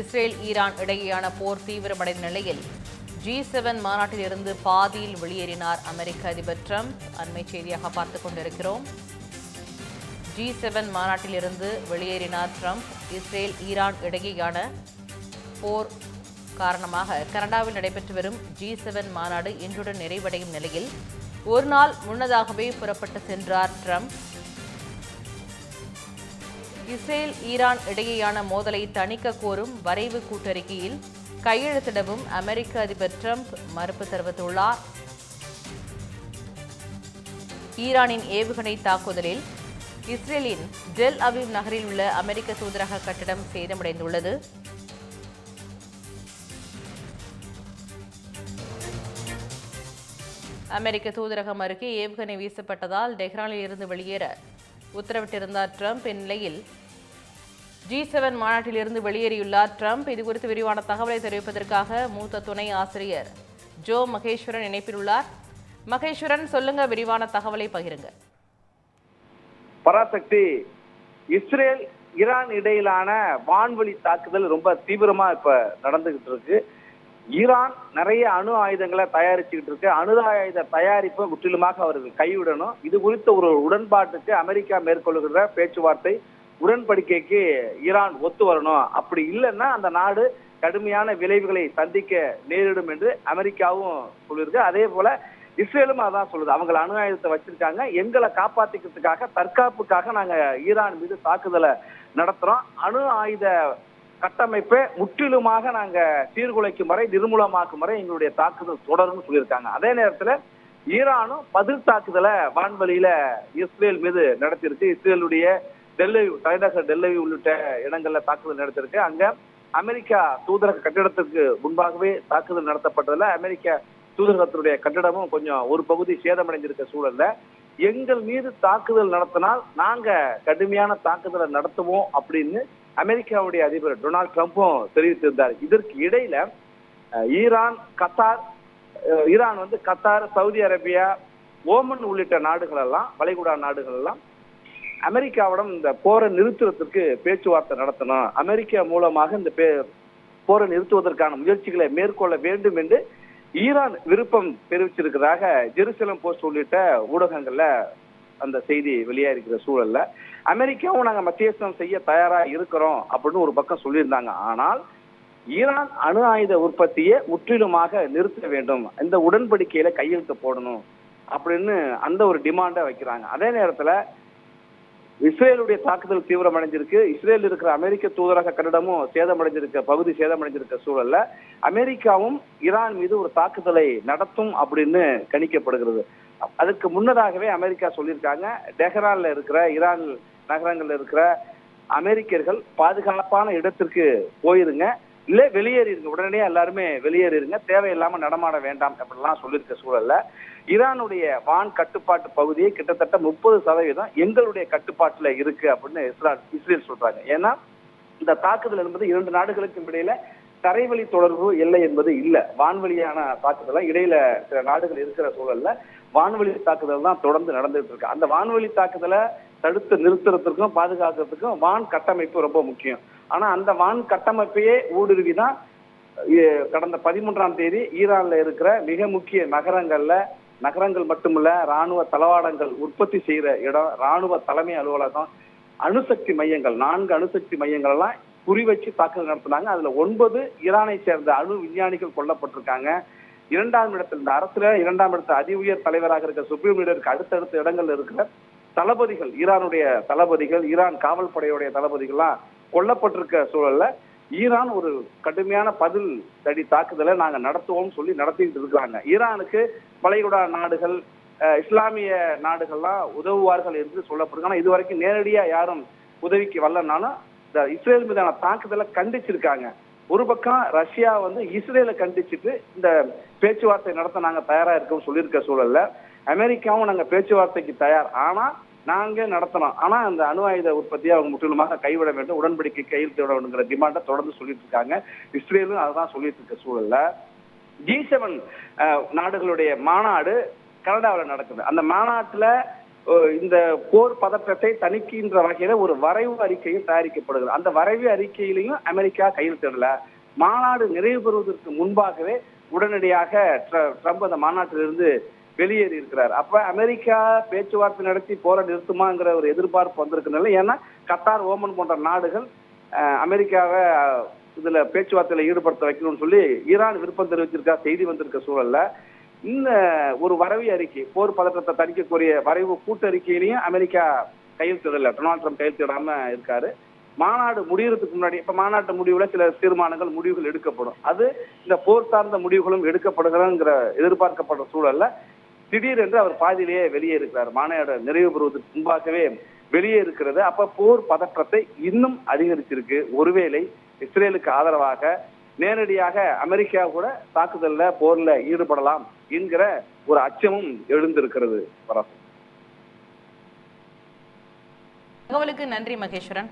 Israel Iran இடையேயான போர் தீவிரமடைந்த நிலையில் G7 மாநாட்டில் இருந்து பாதியில் வெளியேறினார் அமெரிக்க அதிபர் ட்ரம்ப். அண்மை செய்தியாக பார்த்துக் கொண்டிருக்கிறோம். G7 மாநாட்டில் இருந்து வெளியேறினார் ட்ரம்ப். இஸ்ரேல் ஈரான் இடையேயான போர் காரணமாக கனடாவில் நடைபெற்று வரும் G7 மாநாடு இன்றுடன் நிறைவடையும் நிலையில் ஒரு நாள் முன்னதாகவே புறப்பட்டு சென்றார் ட்ரம்ப். இஸ்ரேல் ஈரான் இடையேயான மோதலை தணிக்க கோரும் வரைவு கூட்டறிக்கையில் கையெழுத்திடவும் அமெரிக்க அதிபர் ட்ரம்ப் மறுப்பு தெரிவித்துள்ளார். ஈரானின் ஏவுகணை தாக்குதலில் இஸ்ரேலின் டெல் அவீவ் நகரில் உள்ள அமெரிக்க தூதரக கட்டிடம் சேதமடைந்துள்ளது. அமெரிக்க தூதரகம் அருகே ஏவுகணை வீசப்பட்டதால் டெஹ்ரானில் இருந்து வெளியேற உத்தரவிட்டிருந்தார் ட்ரம்ப். இந்நிலையில் G7 மாநாட்டில் இருந்து வெளியேறியுள்ளார் ட்ரம்ப். இதுகுறித்து விரிவான தகவலை தெரிவிப்பதற்காக மூத்த துணை ஆசிரியர் ஜோ மகேஸ்வரன் இணைப்பில் உள்ளார். மகேஸ்வரன், சொல்லுங்க, விரிவான தகவலை பகிருங்க. பராசக்தி, இஸ்ரேல் ஈரான் இடையிலான வான்வழி தாக்குதல் ரொம்ப தீவிரமா இப்ப நடந்துகிட்டு இருக்கு. ஈரான் நிறைய அணு ஆயுதங்களை தயாரிச்சுக்கிட்டு இருக்கு. அணு ஆயுத தயாரிப்பை முற்றிலுமாக அவர்கள் கைவிடணும். இது குறித்த ஒரு உடன்பாட்டுக்கு அமெரிக்கா மேற்கொள்ளுகிற பேச்சுவார்த்தை உடன்படிக்கைக்கு ஈரான் ஒத்து வரணும். அப்படி இல்லைன்னா அந்த நாடு கடுமையான விளைவுகளை சந்திக்க நேரிடும் என்று அமெரிக்காவும் சொல்லியிருக்கு. அதே போல இஸ்ரேலும் அதான் சொல்லுது. அவங்க அணு ஆயுதத்தை வச்சிருக்காங்க, எங்களை காப்பாத்திக்கிறதுக்காக, தற்காப்புக்காக நாங்க ஈரான் மீது தாக்குதலை நடத்துறோம். அணு ஆயுத கட்டமைப்பை முற்றிலுமாக நாங்க சீர்குலைக்கும் வரை, நிர்மூலமாக்கும் வரை எங்களுடைய தாக்குதல் தொடரும்னு சொல்லியிருக்காங்க. அதே நேரத்துல ஈரானும் பதில் தாக்குதலை வான்வழியில இஸ்ரேல் மீது நடத்தியிருக்கு. இஸ்ரேலுடைய தலைநகர் டெல்லவி உள்ளிட்ட இடங்கள்ல தாக்குதல் நடத்திருக்கு. அங்க அமெரிக்கா தூதரக கட்டிடத்துக்கு முன்பாகவே தாக்குதல் நடத்தப்பட்டதுல அமெரிக்க தூதரகத்தினுடைய கட்டிடமும் கொஞ்சம் ஒரு பகுதி சேதமடைஞ்சிருக்க சூழல்ல எங்கள் மீது தாக்குதல் நடத்தினால் நாங்க கடுமையான தாக்குதலை நடத்துவோம் அப்படின்னு அமெரிக்காவுடைய அதிபர் டொனால்ட் ட்ரம்ப்பும் தெரிவித்திருந்தார். இதற்கு இடையில Iran Qatar, Saudi Arabia, Oman உள்ளிட்ட நாடுகள் எல்லாம், வளைகுடா நாடுகள் எல்லாம் அமெரிக்காவிடம் இந்த போரை நிறுத்துவதற்கு பேச்சுவார்த்தை நடத்தணும், அமெரிக்கா மூலமாக இந்த போரை நிறுத்துவதற்கான முயற்சிகளை மேற்கொள்ள வேண்டும் என்று ஈரான் விருப்பம் தெரிவிச்சிருக்கிறதாக ஜெருசலம் போஸ்ட் உள்ளிட்ட ஊடகங்கள்ல அந்த செய்தி வெளியாகிருக்கிற சூழல்ல அமெரிக்காவும் நாங்க மத்தியஸ்தம் செய்ய தயாரா இருக்கிறோம் அப்படின்னு ஒரு பக்கம் சொல்லியிருந்தாங்க. ஆனால் ஈரான் அணு ஆயுத உற்பத்தியை முற்றிலுமாக நிறுத்த வேண்டும், இந்த உடன்படிக்கையில கையெழுத்து போடணும் அப்படின்னு அந்த ஒரு டிமாண்டை வைக்கிறாங்க. அதே நேரத்துல இஸ்ரேலுடைய தாக்குதல் தீவிரமடைஞ்சிருக்கு. இஸ்ரேல் இருக்கிற அமெரிக்க தூதரக கட்டிடமும் பகுதி சேதமடைஞ்சிருக்க சூழல்ல அமெரிக்காவும் ஈரான் மீது ஒரு தாக்குதலை நடத்தும் அப்படின்னு கணிக்கப்படுகிறது. அதுக்கு முன்னதாகவே அமெரிக்கா சொல்லியிருக்காங்க, டெஹ்ரான்ல இருக்கிற ஈரான் நகரங்கள்ல இருக்கிற அமெரிக்கர்கள் பாதுகாப்பான இடத்திற்கு போயிருங்க, இல்ல வெளியேறிருங்க, உடனடியா எல்லாருமே வெளியேறிருங்க, தேவையில்லாம நடமாட வேண்டாம் அப்படிலாம் சொல்லியிருக்க சூழல்ல ஈரானுடைய வான் கட்டுப்பாட்டு பகுதியை கிட்டத்தட்ட 30% எங்களுடைய கட்டுப்பாட்டுல இருக்கு அப்படின்னு இஸ்ரேல் சொல்றாங்க. ஏன்னா இந்த தாக்குதல் என்பது இரண்டு நாடுகளுக்கும் இடையில தரைவழி தொடர்பு எல்லை என்பது இல்ல, வான்வழியான தாக்குதல் இடையில சில நாடுகள் இருக்கிற சூழல்ல வான்வழி தாக்குதல் தான் தொடர்ந்து நடந்துட்டு இருக்கு. அந்த வான்வழி தாக்குதலை தடுத்து நிறுத்துறதுக்கும் பாதுகாக்கிறதுக்கும் வான் கட்டமைப்பு ரொம்ப முக்கியம். ஆனா அந்த வான் கட்டமைப்பையே ஊடுருவிதான் கடந்த 13ஆம் தேதி ஈரான்ல இருக்கிற மிக முக்கிய நகரங்கள் மட்டுமல்ல, ராணுவ தளவாடங்கள் உற்பத்தி செய்யற இடம், ராணுவ தலைமை அலுவலகம், அணுசக்தி மையங்கள், 4 அணுசக்தி மையங்கள் எல்லாம் குறி வச்சு தாக்குதல் நடத்தினாங்க. அதுல 9 ஈரானை சேர்ந்த அணு விஞ்ஞானிகள் கொல்லப்பட்டிருக்காங்க. 2ஆம் இடத்தில், இந்த அரசுல 2ஆம் இடத்துல அதி உயர் தலைவராக இருக்க சுப்ரீம் லீடருக்கு அடுத்தடுத்த இடங்கள்ல இருக்கிற தளபதிகள், ஈரானுடைய தளபதிகள், ஈரான் காவல் படையுடைய தளபதிகள்லாம் கொல்லப்பட்டிருக்க சூழல்ல ஈரான் ஒரு கடுமையான பதில் தடி தாக்குதலை நாங்க நடத்துவோம் சொல்லி நடத்திட்டு இருக்கிறாங்க. ஈரானுக்கு வளைகுடா நாடுகள், இஸ்லாமிய நாடுகள்லாம் உதவுவார்கள் என்று சொல்லப்படுது. ஆனா இதுவரைக்கும் நேரடியா யாரும் உதவிக்கு வரலனாலும் இந்த இஸ்ரேல் மீதான தாக்குதலை கண்டிச்சிருக்காங்க. ஒரு பக்கம் ரஷ்யா இஸ்ரேலை கண்டிச்சுட்டு இந்த பேச்சுவார்த்தை நடத்த நாங்க தயாரா இருக்கோம் சொல்லியிருக்க சூழல்ல அமெரிக்காவும் நாங்க பேச்சுவார்த்தைக்கு தயார், ஆனா நாங்க நடத்தணும், ஆனா அந்த அணு ஆயுத உற்பத்தியை அவங்க முற்றிலுமாக கைவிட வேண்டும், உடன்படிக்கை கையெழுத்து விட வேண்டுங்கிற டிமாண்டை தொடர்ந்து சொல்லிட்டு இருக்காங்க. இஸ்ரேலும் அதுதான் சொல்லிட்டு இருக்க சூழல்ல G7 நாடுகளுடைய மாநாடு கனடாவில் நடக்குது. அந்த மாநாட்டுல இந்த போர் பதற்றத்தை தணிக்கின்ற வகையில ஒரு வரைவு அறிக்கையும் தயாரிக்கப்படுகிறது. அந்த வரைவு அறிக்கையிலையும் அமெரிக்கா கையெழுத்திடல. மாநாடு நிறைவு பெறுவதற்கு முன்பாகவே உடனடியாக ட்ரம்ப் அந்த மாநாட்டிலிருந்து வெளியேறி இருக்கிறார். அப்ப அமெரிக்கா பேச்சுவார்த்தை நடத்தி போரை நிறுத்துமாங்கிற ஒரு எதிர்பார்ப்பு வந்திருக்கிறதுனால, ஏன்னா கத்தார், ஓமன் போன்ற நாடுகள் அமெரிக்காவை இதுல பேச்சுவார்த்தையில ஈடுபடுத்த வைக்கணும்னு சொல்லி ஈரான் விருப்பம் தெரிவிச்சிருக்கா செய்தி வந்திருக்க சூழல்ல இந்த ஒரு வரைவு அறிக்கை, போர் பதற்றத்தை தணிக்கக்கூடிய வரைவு கூட்டறிக்கையிலையும் அமெரிக்கா கையெழுத்திடல. டொனால்ட் ட்ரம்ப் கையெழுத்திடாம இருக்காரு. மாநாடு முடியறதுக்கு முன்னாடி, இப்ப மாநாட்டு முடிவுல சில தீர்மானங்கள், முடிவுகள் எடுக்கப்படும். அது இந்த போர் சார்ந்த முடிவுகளும் எடுக்கப்படுகிறங்கிற எதிர்பார்க்கப்படுற சூழல்ல திடீரென்று அவர் பாதியிலேயே வெளியே இருக்கிறார். மாநாடு நிறைவு பெறுவதற்கு முன்பாகவே வெளியே இருக்கிறது. அப்ப போர் பதற்றத்தை இன்னும் அதிகரிச்சிருக்கு. ஒருவேளை இஸ்ரேலுக்கு ஆதரவாக நேரடியாக அமெரிக்கா கூட தாக்குதல்ல, போர்ல ஈடுபடலாம் என்கிற ஒரு அச்சமும் எழுந்திருக்கிறது. தகவலுக்கு நன்றி மகேஸ்வரன்.